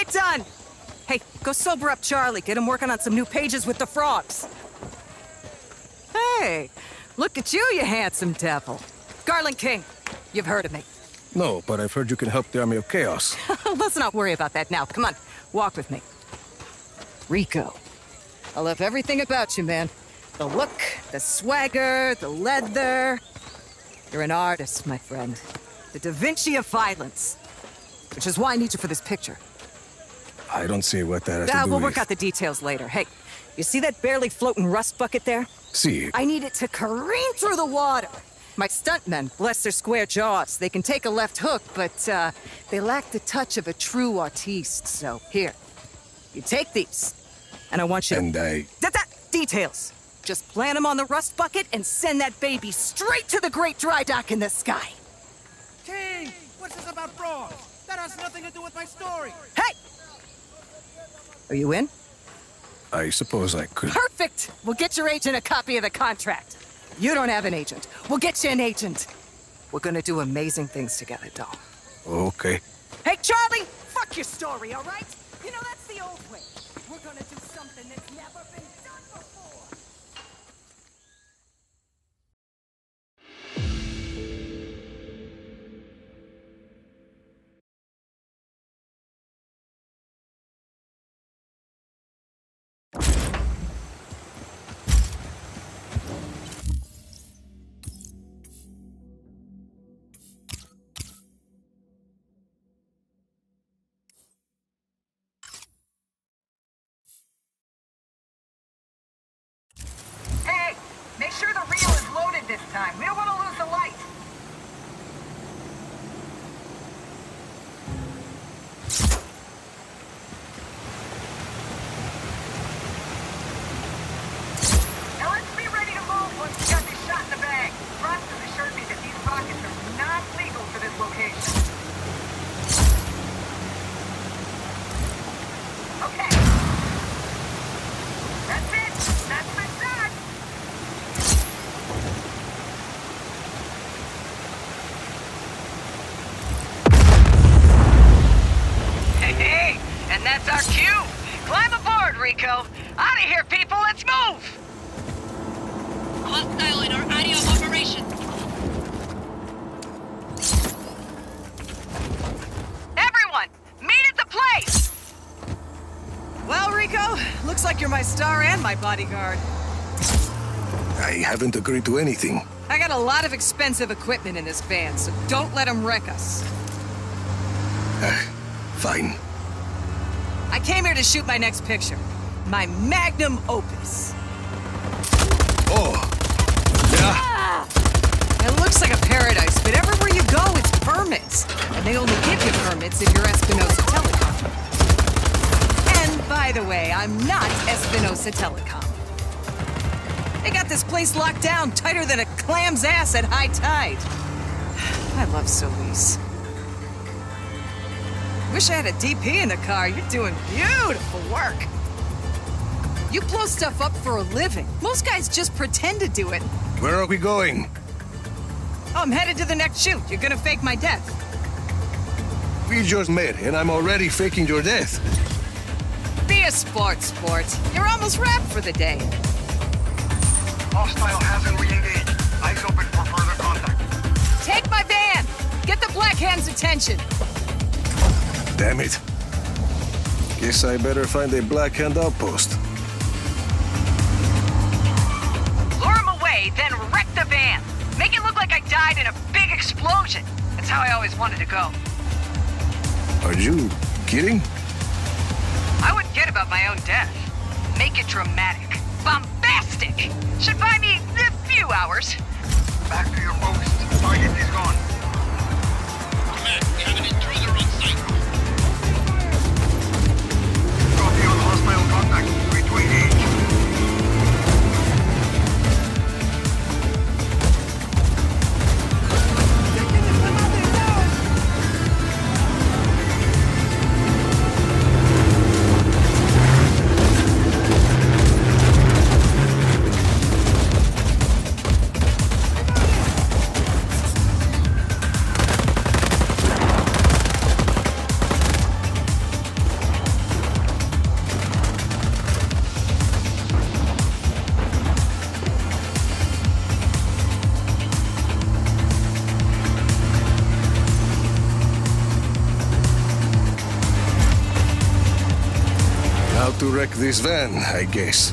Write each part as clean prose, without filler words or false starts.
it done! Hey, go sober up Charlie. Get him working on some new pages with the frogs. Hey, look at you handsome devil. Garland King, you've heard of me. No, but I've heard you can help the Army of Chaos. Let's not worry about that now. Come on, walk with me. Rico, I love everything about you, man. The look, the swagger, the leather. You're an artist, my friend. The Da Vinci of violence. Which is why I need you for this picture. I don't see what that has to do We'll with... work out the details later. Hey, you see that barely floating rust bucket there? See. I need it to careen through the water. My stuntmen, bless their square jaws, they can take a left hook, but they lack the touch of a true artiste. So here, you take these, and I want you And details. Just plant them on the rust bucket and send that baby straight to the great dry dock in the sky. King, what's this about frogs? That has nothing to do with my story. Hey! Are you in? I suppose I could... Perfect! We'll get your agent a copy of the contract. You don't have an agent. We'll get you an agent. We're gonna do amazing things together, doll. Okay. Hey, Charlie! Fuck your story, all right? You know, that's the old way. We're gonna do something that's never been done before. Hey, make sure the reel is loaded this time. We don't want to lose the light. Now let's be ready to move once we got this shot in the bag. Frost has assured me that these rockets are not legal for this location. Okay. That's it. That's the shot. Hey, and that's our cue. Climb aboard, Rico. Out of here, people. Let's move. Hostile in our area of operation. Everyone, meet at the place. Well, Rico, looks like you're my star and my bodyguard. I haven't agreed to anything. I got a lot of expensive equipment in this van, so don't let them wreck us. Fine. I came here to shoot my next picture. My magnum opus. Oh! Yeah! It looks like a paradise, but everywhere you go, it's permits. And they only give you permits if you're Espinosa Telecom. And by the way, I'm not Espinosa Telecom. They got this place locked down tighter than a clam's ass at high tide. I love Solis. Wish I had a DP in the car. You're doing beautiful work. You blow stuff up for a living. Most guys just pretend to do it. Where are we going? Oh, I'm headed to the next shoot. You're gonna fake my death. We just met, and I'm already faking your death. Be a sport. You're almost wrapped for the day. Hostile hasn't re-engaged. Eyes open for further contact. Take my van! Get the Black Hand's attention. Damn it. Guess I better find a Black Hand outpost. Lure him away, then wreck the van. Make it look like I died in a big explosion. That's how I always wanted to go. Are you kidding? I wouldn't kid about my own death. Make it dramatic. Bombastic! Should buy me a few hours. Back to your post. Target is gone. Command, we have an intruder on site. Copy on hostile contact. Free to engage. how to wreck this van, I guess.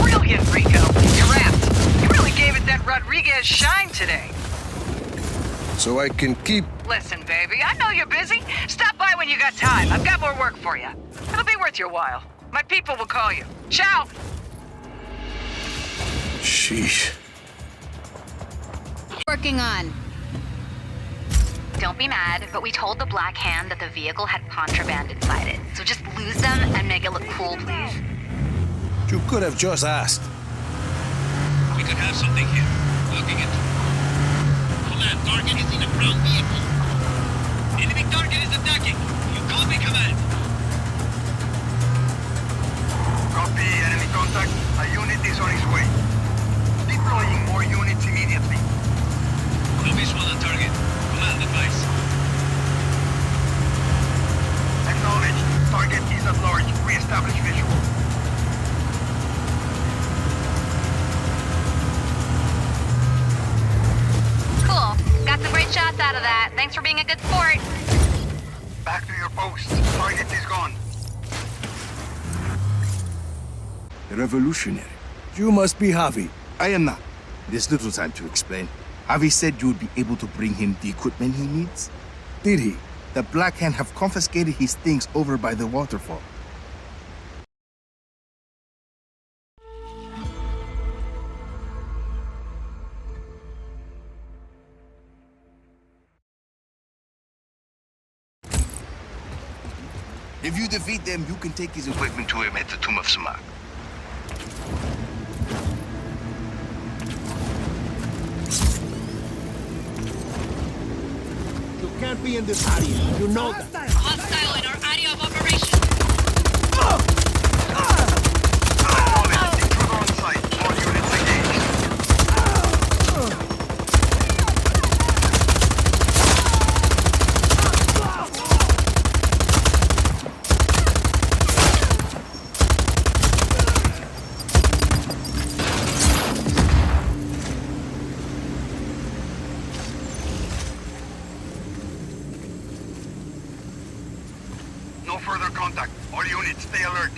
Brilliant, Rico. You're apt. You really gave it that Rodriguez shine today. So I can keep... Listen, baby, I know you're busy. Stop by when you got time. I've got more work for you. It'll be worth your while. My people will call you. Ciao! Sheesh. Working on. Don't be mad, but we told the Black Hand that the vehicle had contraband inside it. So just lose them and make it look cool, please. You could have just asked. We could have something here. Looking into. Command, target is in a brown vehicle. Enemy target is attacking. You copy, command. Copy, enemy contact. A unit is on its way. Deploying more units immediately. No visual on target. Command advice. Acknowledged. Target is at large. Re-establish visual. Cool. Got some great shots out of that. Thanks for being a good sport. Back to your posts. Target is gone. Revolutionary. You must be Javi. I am not. There's little time to explain. Javi said you would be able to bring him the equipment he needs. Did he? The Black Hand have confiscated his things over by the waterfall. If you defeat them, you can take his equipment to him at the Tomb of Samak. You can't be in this area. You know that. Hostile in our area of operation. Acknowledged. Intruder on site. All units engaged. No further contact. All units, stay alert.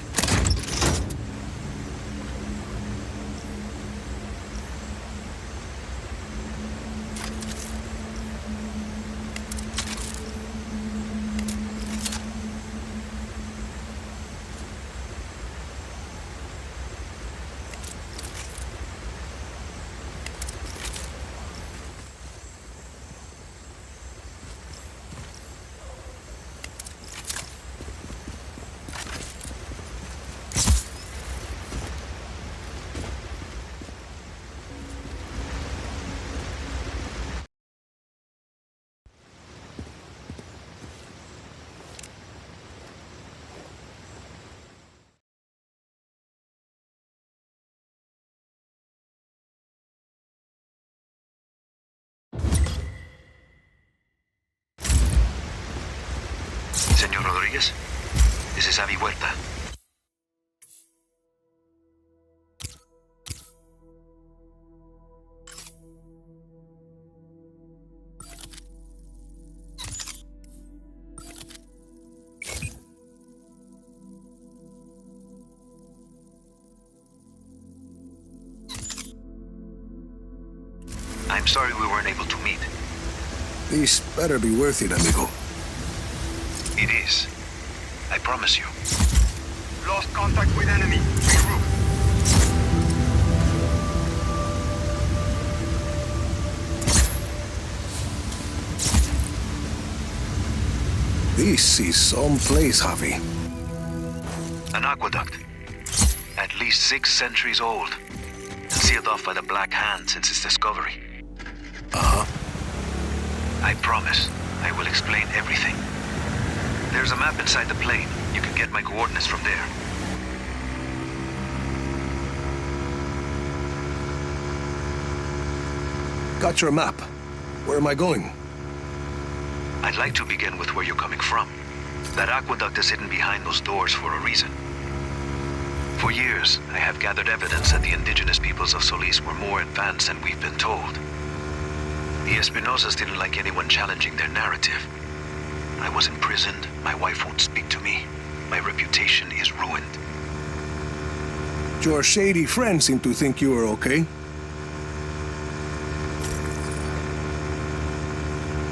Señor Rodríguez, this is Avi Huerta. I'm sorry we weren't able to meet. This better be worth it, amigo. It is. I promise you. Lost contact with enemy. Regroup. This is some place, Javi. An aqueduct. At least 6 centuries old. And sealed off by the Black Hand since its discovery. Uh-huh. I promise. I will explain everything. There's a map inside the plane. You can get my coordinates from there. Got your map. Where am I going? I'd like to begin with where you're coming from. That aqueduct is hidden behind those doors for a reason. For years, I have gathered evidence that the indigenous peoples of Solis were more advanced than we've been told. The Espinosas didn't like anyone challenging their narrative. I was imprisoned, my wife won't speak to me, my reputation is ruined. Your shady friends seem to think you are okay.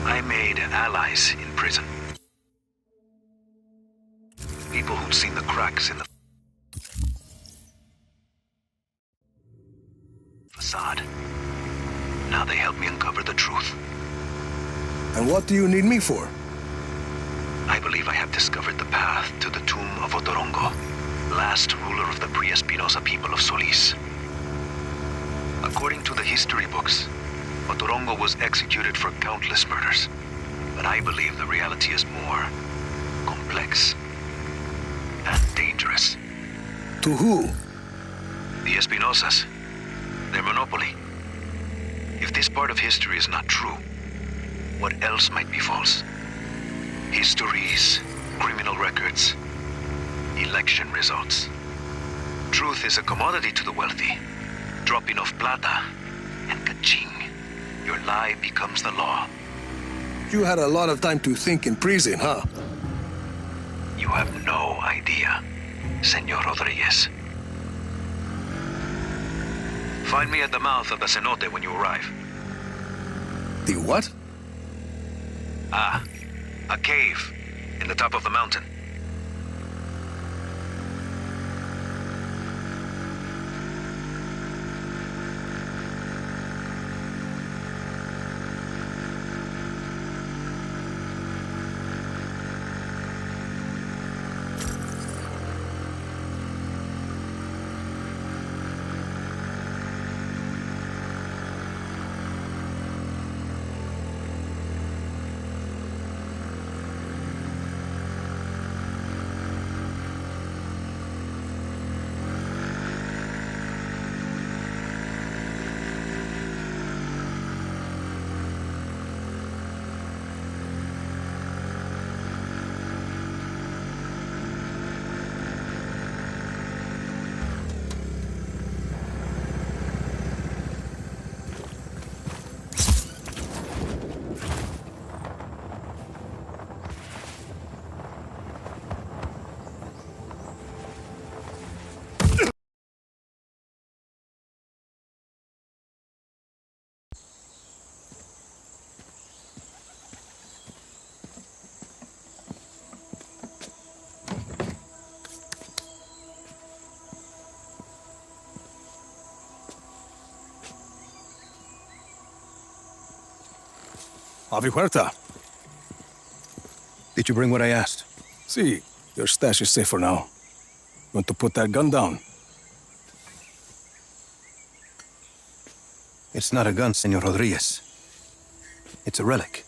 I made allies in prison. People who'd seen the cracks in the facade. Now they help me uncover the truth. And what do you need me for? I believe I have discovered the path to the tomb of Otorongo, last ruler of the pre-Espinosa people of Solis. According to the history books, Otorongo was executed for countless murders. But I believe the reality is more complex and dangerous. To who? The Espinosas. Their monopoly. If this part of history is not true, what else might be false? Histories, criminal records, election results. Truth is a commodity to the wealthy. Drop enough plata, and ka-ching, your lie becomes the law. You had a lot of time to think in prison, huh? You have no idea, Senor Rodriguez. Find me at the mouth of the cenote when you arrive. The what? Ah, a cave in the top of the mountain. Avi Huerta. Did you bring what I asked? See, your stash is safe for now. You want to put that gun down? It's not a gun, Senor Rodriguez. It's a relic.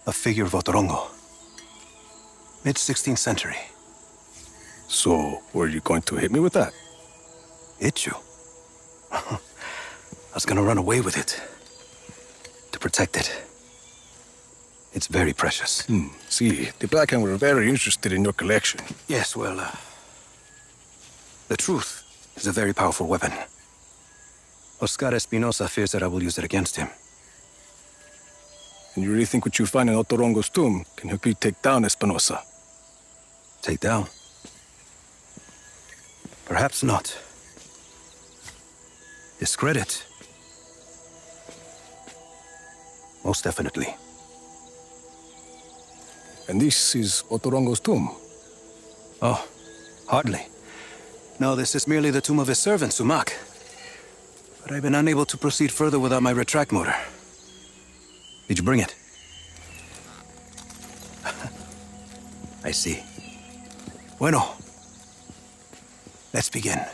A figure of Otorongo. Mid-16th century. So, were you going to hit me with that? Hit you? I was gonna run away with it. To protect it. It's very precious. See, the Black Hand were very interested in your collection. Yes, well, the truth is a very powerful weapon. Oscar Espinosa fears that I will use it against him. And you really think what you find in Otorongo's tomb can help you take down Espinosa? Take down? Perhaps not. Discredit? Most definitely. And this is Otorongo's tomb? Oh, hardly. No, this is merely the tomb of his servant, Sumac. But I've been unable to proceed further without my retract motor. Did you bring it? I see. Bueno. Let's begin.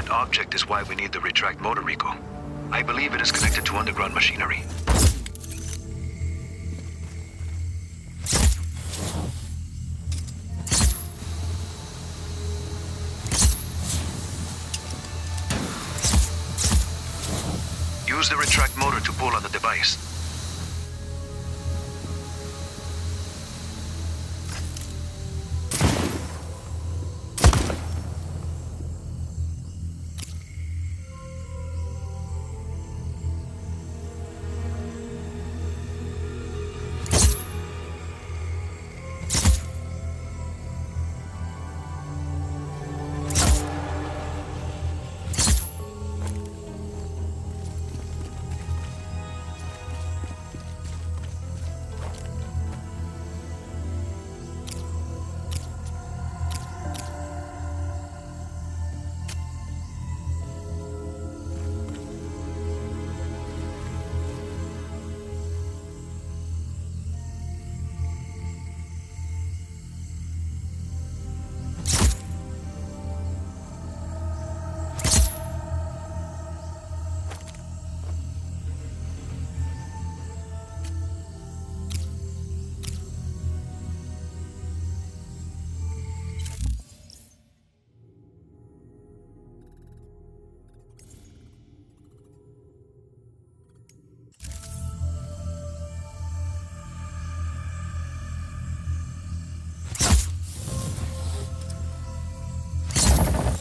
That object is why we need the retract motor, Rico. I believe it is connected to underground machinery. Use the retract motor to pull on the device.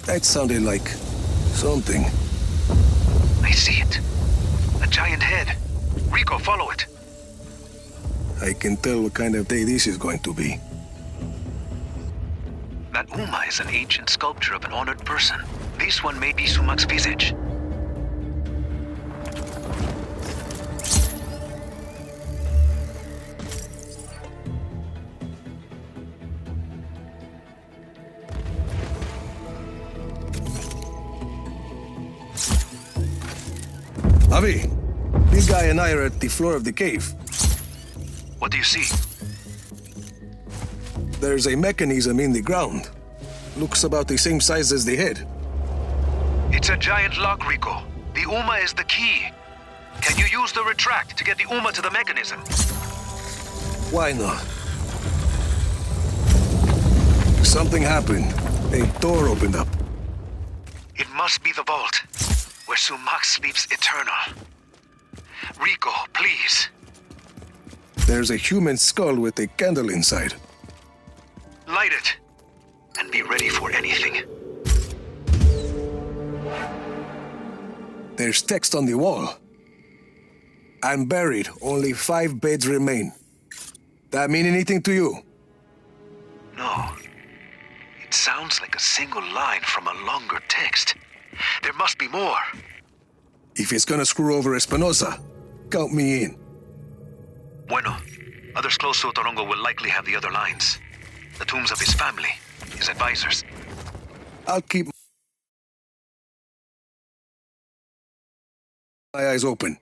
That sounded like something. I see it. A giant head. Rico, follow it. I can tell what kind of day this is going to be. That Uma is an ancient sculpture of an honored person. This one may be Sumak's visage. Avi, this guy and I are at the floor of the cave. What do you see? There's a mechanism in the ground. Looks about the same size as the head. It's a giant lock, Rico. The Uma is the key. Can you use the retract to get the Uma to the mechanism? Why not? Something happened. A door opened up. It must be the vault, where Sumak sleeps eternal. Rico, please. There's a human skull with a candle inside. Light it, and be ready for anything. There's text on the wall. I'm buried. Only 5 beds remain. That mean anything to you? No. It sounds like a single line from a longer text. There must be more. If it's gonna screw over Espinosa, count me in. Bueno. Others close to Otorongo will likely have the other lines. The tombs of his family, his advisors. I'll keep my eyes open.